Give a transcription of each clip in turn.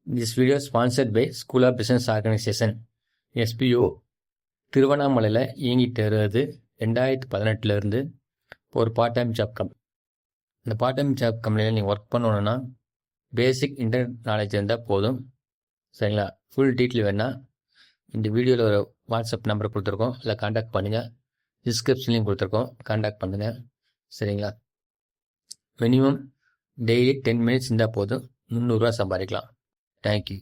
This video is sponsored by School of Business Organization SBO திருவண்ணாமலையில் இயங்கிட்டு வருது 2018 ஒரு பார்ட் டைம் ஜாப் கம்பெனி. இந்த பார்ட் டைம் ஜாப் கம்பெனியில் நீங்கள் ஒர்க் பண்ணணுன்னா பேசிக் இன்டர்நெட் நாலேஜ் இருந்தால் போதும். சரிங்களா? ஃபுல் டீட்டெயில் வேணால் இந்த வீடியோவில் ஒரு வாட்ஸ்அப் நம்பர் கொடுத்துருக்கோம், இல்லை கான்டாக்ட் பண்ணுங்கள். டிஸ்கிரிப்ஷன்லையும் கொடுத்துருக்கோம், கான்டாக்ட் பண்ணுங்கள். சரிங்களா? மினிமம் டெய்லி 10 மினிட்ஸ் இருந்தால் போதும், 300 ரூபா சம்பாதிக்கலாம். தேங்க்யூ.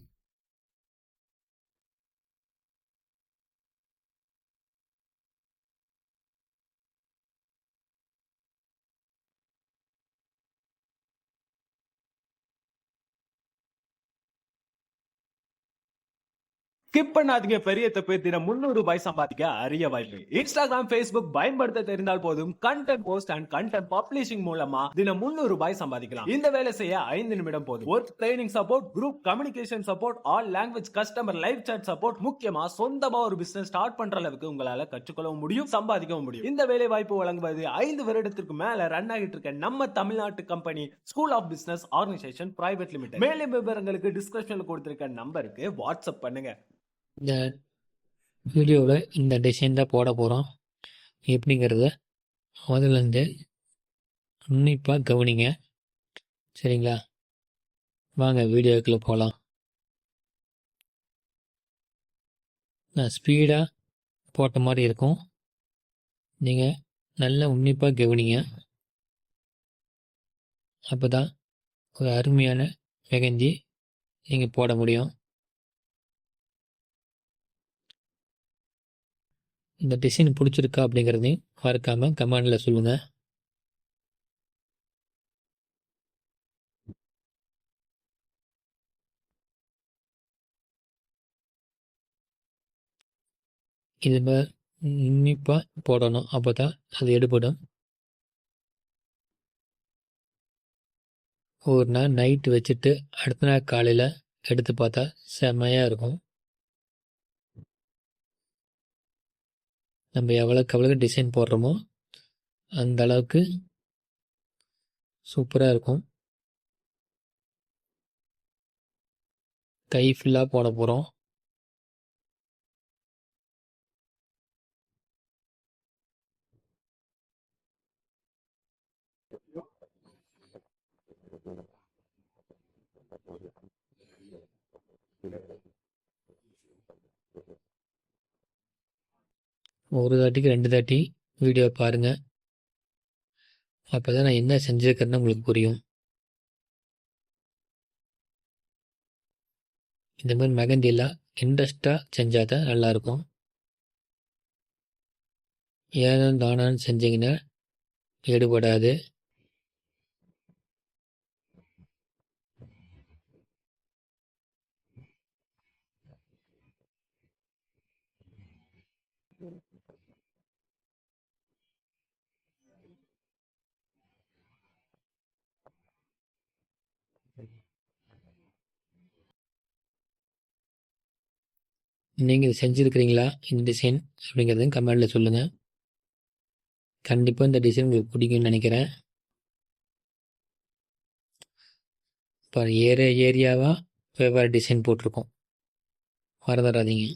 ஸ்கிப் பண்ணாதீங்க, பெரிய தப்பு. தினம் 300 ரூபாய் சம்பாதிக்க அரிய வாய்ப்பு. இன்ஸ்டாகிராம், Facebook பயன்படுத்த தெரிந்தால் போதும். Content post and content publishing மூலமா தினம் 300 ரூபாய் சம்பாதிக்கலாம். இந்த வேலை செய்ய 5 நிமிடம் போதும். Work training support, group communication support, all language customer live chat support, முக்கியமா சொந்தமா ஒரு பிசினஸ் ஸ்டார்ட் பண்ற அளவுக்கு உங்களால கற்றுக்கொள்ளவும் முடியும், சம்பாதிக்கவும் முடியும். இந்த வேலை வாய்ப்பு வழங்குவது 5 வருடத்திற்கு மேல ரன் ஆகிட்டு இருக்க நம்ம தமிழ்நாட்டு company school of business organisation private limited. மேலும் விவரங்களுக்கு டிஸ்கிரிப்ஷன்ல கொடுத்திருக்க நம்பருக்கு வாட்ஸ்அப் பண்ணுங்க. இந்த வீடியோவில் இந்த டிசைன் தான் போட போகிறோம். எப்படிங்கிறத முதல்லேருந்து உன்னிப்பாக கவனிங்க. சரிங்களா? வாங்க வீடியோக்குள்ளே போகலாம். நான் ஸ்பீடாக போட்ட மாதிரி இருக்கும், நீங்கள் நல்லா உன்னிப்பாக கவனிங்க. அப்போ தான் ஒரு அருமையான மெகந்தி நீங்கள் போட முடியும். இந்த டிசைன் பிடிச்சிருக்கா அப்படிங்கிறதையும் மறக்காமல் கமெண்டில் சொல்லுங்கள். இது உன்னிப்பாக போடணும், அப்போ தான் அது எடுபடும். ஒரு நாள் நைட்டு வச்சுட்டு அடுத்த நாள் காலையில் எடுத்து பார்த்தா செம்மையாக இருக்கும். நம்ம எவ்வளோக்கு டிசைன் போடுறோமோ அந்த அளவுக்கு சூப்பராக இருக்கும். கை ஃபுல்லாக போட போகிறோம். ஒரு தாட்டிக்கு 2 தாட்டி வீடியோ பாருங்கள். அப்போ தான் நான் என்ன செஞ்சுருக்கேன்னு உங்களுக்கு புரியும். இந்த மாதிரி மெகந்தியெல்லாம் இன்ட்ரெஸ்டாக செஞ்சால் தான் நல்லாயிருக்கும். ஏனோ தானான்னு செஞ்சிங்கன்னா ஈடுபடாது. நீங்கள் இது செஞ்சுருக்கிறீங்களா இந்த டிசைன் அப்படிங்கிறதையும் கமெண்டில் சொல்லுங்கள். கண்டிப்பாக இந்த டிசைன் உங்களுக்கு பிடிக்கும்னு நினைக்கிறேன். இப்போ ஏரியாவாக வெவ்வேறு டிசைன் போட்டிருக்கோம், மறந்துடாதீங்க.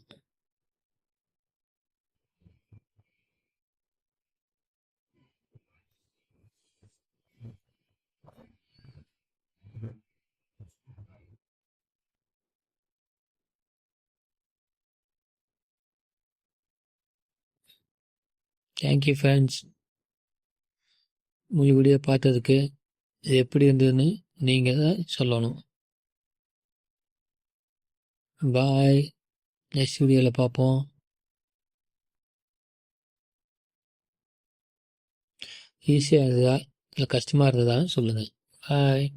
Thank you friends. உங்கள் வீடியோ பார்த்ததுக்கு இது எப்படி இருந்ததுன்னு நீங்கள் தான் சொல்லணும். பாய். நெக்ஸ்ட் வீடியோவில் பார்ப்போம். ஈஸியாக இருந்ததா இல்லை கஷ்டமாக இருந்ததான்னு சொல்லுங்கள். பாய்.